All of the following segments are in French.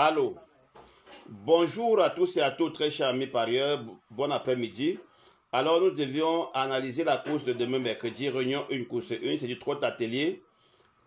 Allô, bonjour à tous et à toutes, très chers amis parieurs, bon après-midi. Alors nous devions analyser la course de demain mercredi, réunion 1, course 1, c'est du trot atelier.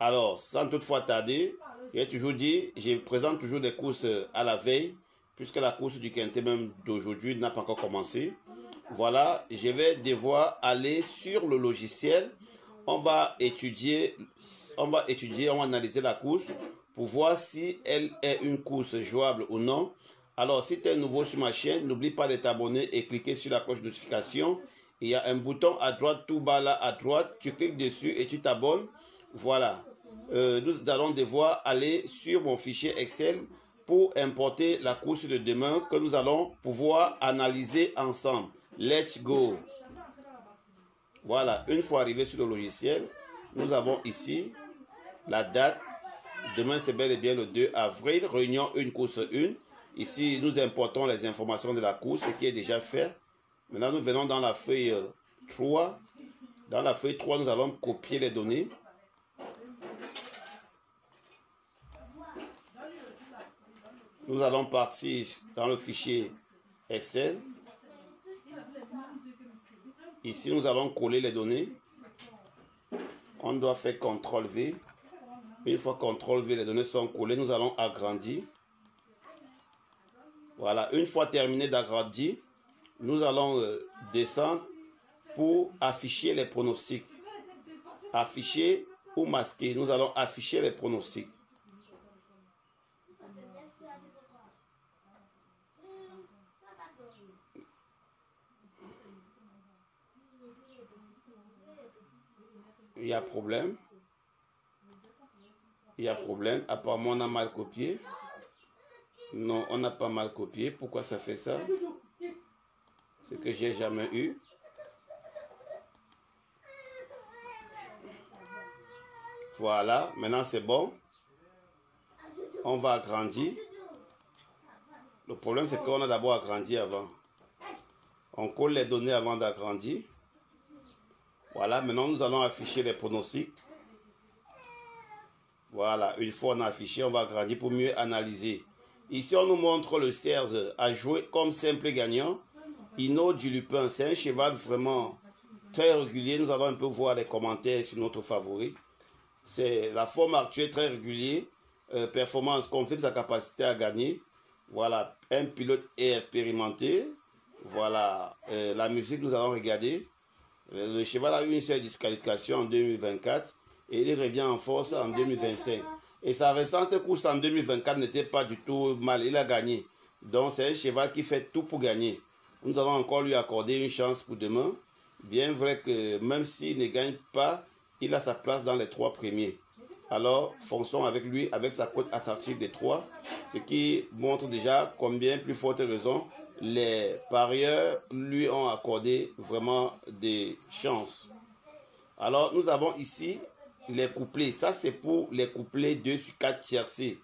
Alors, sans toutefois tarder, j'ai toujours dit, je présente toujours des courses à la veille, puisque la course du quintet même d'aujourd'hui n'a pas encore commencé. Voilà, je vais devoir aller sur le logiciel. On va étudier, on va analyser la course pour voir si elle est une course jouable ou non. Alors, si tu es nouveau sur ma chaîne, n'oublie pas de t'abonner et cliquer sur la cloche de notification. Il y a un bouton à droite, tout bas là à droite. Tu cliques dessus et tu t'abonnes. Voilà. Nous allons devoir aller sur mon fichier Excel pour importer la course de demain que nous allons pouvoir analyser ensemble. Let's go. Voilà, une fois arrivé sur le logiciel, nous avons ici la date. Demain, c'est bel et bien le 2 avril, réunion 1, course 1. Ici, nous importons les informations de la course, ce qui est déjà fait. Maintenant, nous venons dans la feuille 3. Dans la feuille 3, nous allons copier les données. Nous allons partir dans le fichier Excel. Ici, nous allons coller les données. On doit faire CTRL-V. Une fois CTRL-V, les données sont collées, nous allons agrandir. Voilà, une fois terminé d'agrandir, nous allons descendre pour afficher les pronostics. Afficher ou masquer, nous allons afficher les pronostics. Il y a problème. Il y a problème. Apparemment, on a mal copié. Non, on n'a pas mal copié. Pourquoi ça fait ça? C'est que j'ai jamais eu. Voilà. Maintenant, c'est bon. On va agrandir. Le problème, c'est qu'on a d'abord agrandi avant. On colle les données avant d'agrandir. Voilà. Maintenant, nous allons afficher les pronostics. Voilà, une fois on a affiché, on va agrandir pour mieux analyser. Ici, on nous montre le Cerze à jouer comme simple gagnant. Hinault du Lupin, c'est un cheval vraiment très régulier. Nous allons un peu voir les commentaires sur notre favori. C'est la forme actuelle très régulière. Performance confirme sa capacité à gagner. Voilà, un pilote est expérimenté. Voilà, la musique, nous allons regarder. Le cheval a eu une seule disqualification en 2024. Et il revient en force en 2025. Et sa récente course en 2024 n'était pas du tout mal. Il a gagné. Donc c'est un cheval qui fait tout pour gagner. Nous allons encore lui accorder une chance pour demain. Bien vrai que même s'il ne gagne pas, il a sa place dans les 3 premiers. Alors fonçons avec lui, avec sa cote attractive des 3. Ce qui montre déjà combien plus forte raison les parieurs lui ont accordé vraiment des chances. Alors nous avons ici les couplets, ça c'est pour les couplets 2 sur 4 tiercés.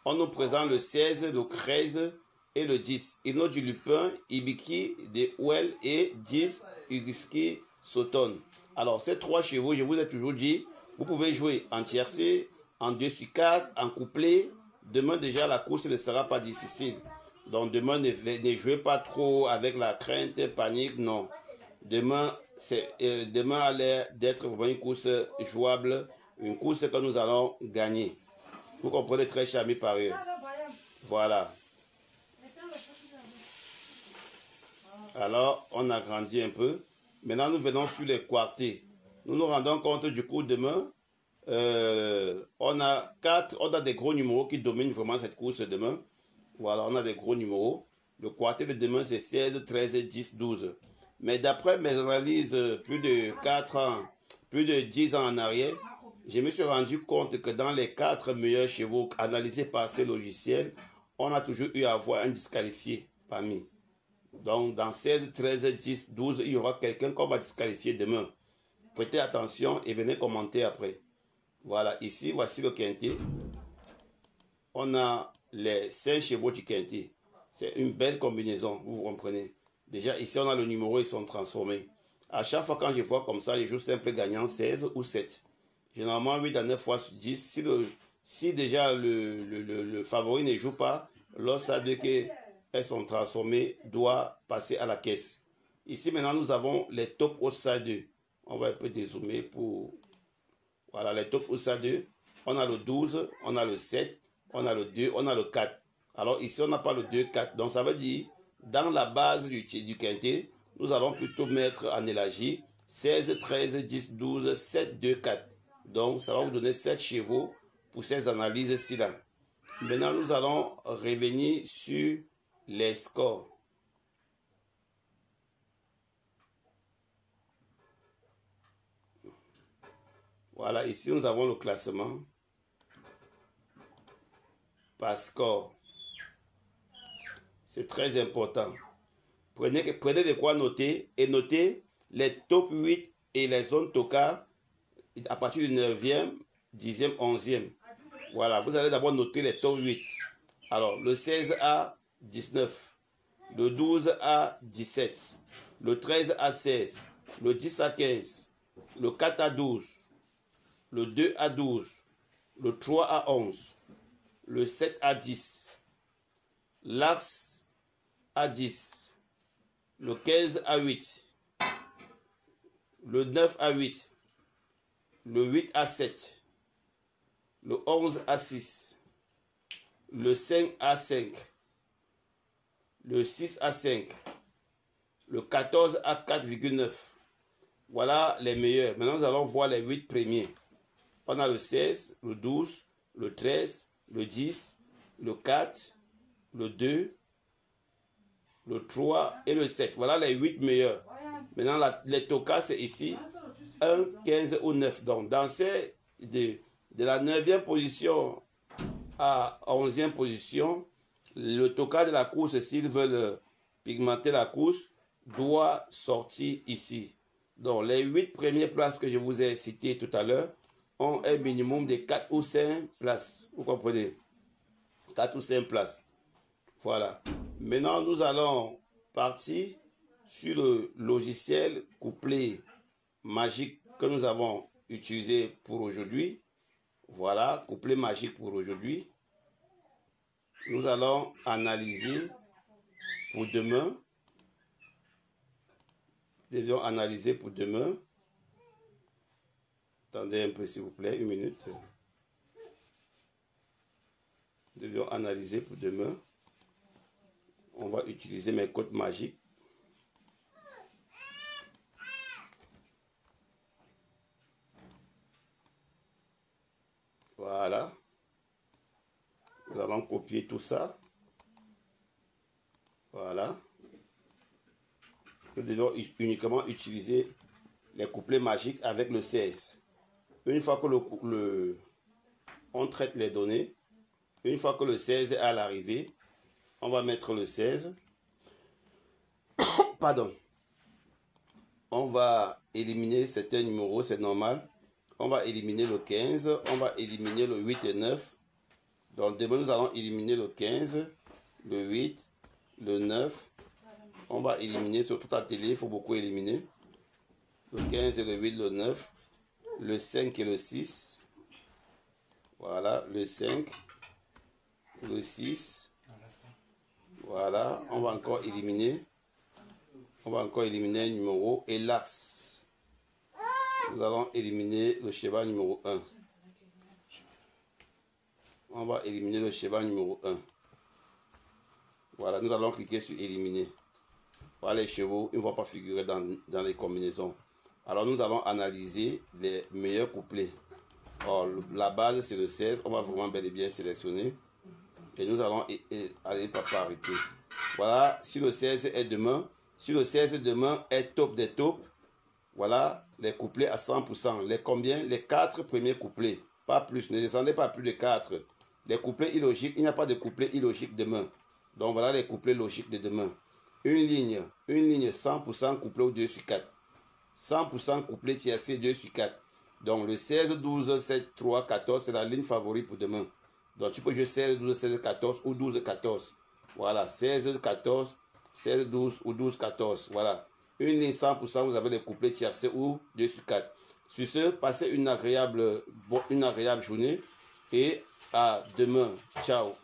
On nous présente le 16, le 13 et le 10. Hinault du Lupin, Ibiki de Ouel et 10, Iriski Sauton. Alors ces 3 chevaux, je vous ai toujours dit, vous pouvez jouer en tiercé, en 2 sur 4, en couplet. Demain déjà la course ne sera pas difficile. Donc demain ne jouez pas trop avec la crainte, panique, non. Demain a l'air d'être vraiment une course jouable, une course que nous allons gagner. Vous comprenez très chers amis parieurs. Voilà. Alors, on agrandit un peu. Maintenant, nous venons sur les quartés. Nous nous rendons compte du coup demain. On a des gros numéros qui dominent vraiment cette course demain. Voilà, on a des gros numéros. Le quartet de demain, c'est 16, 13, 10, 12. Mais d'après mes analyses, plus de 4 ans, plus de 10 ans en arrière, je me suis rendu compte que dans les 4 meilleurs chevaux analysés par ces logiciels, on a toujours eu à avoir un disqualifié parmi. Donc dans 16, 13, 10, 12, il y aura quelqu'un qu'on va disqualifier demain. Prêtez attention et venez commenter après. Voilà, ici, voici le quintet. On a les 5 chevaux du quintet. C'est une belle combinaison, vous comprenez. Déjà, ici, on a le numéro, ils sont transformés. À chaque fois, quand je vois comme ça, les jours simples gagnants 16 ou 7. Généralement, 8 à 9 fois sur 10. Si déjà le favori ne joue pas, l'os à deux qu'elles sont transformées doit passer à la caisse. Ici maintenant nous avons les top outside 2. On va un peu dézoomer pour... Voilà les top outside 2. On a le 12, on a le 7, on a le 2, on a le 4. Alors ici on n'a pas le 2, 4. Donc ça veut dire, dans la base du quintet, nous allons plutôt mettre en élargi 16, 13, 10, 12, 7, 2, 4. Donc ça va vous donner 7 chevaux pour ces analyses-ci là. Maintenant nous allons revenir sur les scores. Voilà, ici nous avons le classement par score. C'est très important. Prenez de quoi noter et notez les top 8 et les zones toka à partir du 9e, 10e, 11e. Voilà, vous allez d'abord noter les top 8. Alors, le 16 à 19, le 12 à 17, le 13 à 16, le 10 à 15, le 4 à 12, le 2 à 12, le 3 à 11, le 7 à 10, l'Ars à 10, le 15 à 8, le 9 à 8, le 8 à 7, le 11 à 6, le 5 à 5, le 6 à 5, le 14 à 4,9. Voilà les meilleurs. Maintenant, nous allons voir les 8 premiers. On a le 16, le 12, le 13, le 10, le 4, le 2, le 3 et le 7. Voilà les 8 meilleurs. Maintenant, les tokas, c'est ici 1, 15 ou 9. Donc, dans ces de la 9e position à 11e position, le toka de la course, s'ils veulent pigmenter la course, doit sortir ici. Donc, les 8 premières places que je vous ai citées tout à l'heure ont un minimum de 4 ou 5 places. Vous comprenez? 4 ou 5 places. Voilà. Maintenant, nous allons partir sur le logiciel couplet magique que nous avons utilisé pour aujourd'hui. Voilà, couplet magique pour aujourd'hui. Nous allons analyser pour demain. Nous devions analyser pour demain. Attendez un peu s'il vous plaît, une minute. Nous devions analyser pour demain. On va utiliser mes codes magiques. Voilà. Nous allons copier tout ça. Voilà. Nous devons uniquement utiliser les couplets magiques avec le 16. Une fois que on traite les données, une fois que le 16 est à l'arrivée, on va mettre le 16. Pardon. On va éliminer certains numéros, c'est normal. On va éliminer le 15, on va éliminer le 8 et 9. Donc demain, nous allons éliminer le 15, le 8, le 9. On va éliminer sur toute la télé, il faut beaucoup éliminer. Le 15 et le 8, le 9, le 5 et le 6. Voilà, le 5, le 6. Voilà, on va encore éliminer. On va encore éliminer un numéro et l'axe. Nous allons éliminer le cheval numéro 1. On va éliminer le cheval numéro 1. Voilà, nous allons cliquer sur éliminer. Voilà les chevaux, ils ne vont pas figurer dans les combinaisons. Alors nous allons analyser les meilleurs couplets. Alors, la base c'est le 16, on va vraiment bel et bien sélectionner. Et nous allons aller par parité. Voilà, si le 16 est demain, si le 16 demain est top des tops, voilà les couplets à 100%. Les combien? Les 4 premiers couplets, pas plus, ne descendez pas plus de 4. Les couplets illogiques, il n'y a pas de couplet illogique demain. Donc voilà les couplets logiques de demain. Une ligne 100% couplet au 2 sur 4. 100% couplet tiercé 2 sur 4. Donc le 16, 12, 7, 3, 14, c'est la ligne favorite pour demain. Donc tu peux jouer 16, 12, 16, 14 ou 12, 14. Voilà, 16, 14, 16, 12 ou 12, 14. Voilà. Une ligne 100%, vous avez les couplets tiercés ou 2 sur 4. Sur ce, passez une agréable journée et À demain. Ciao.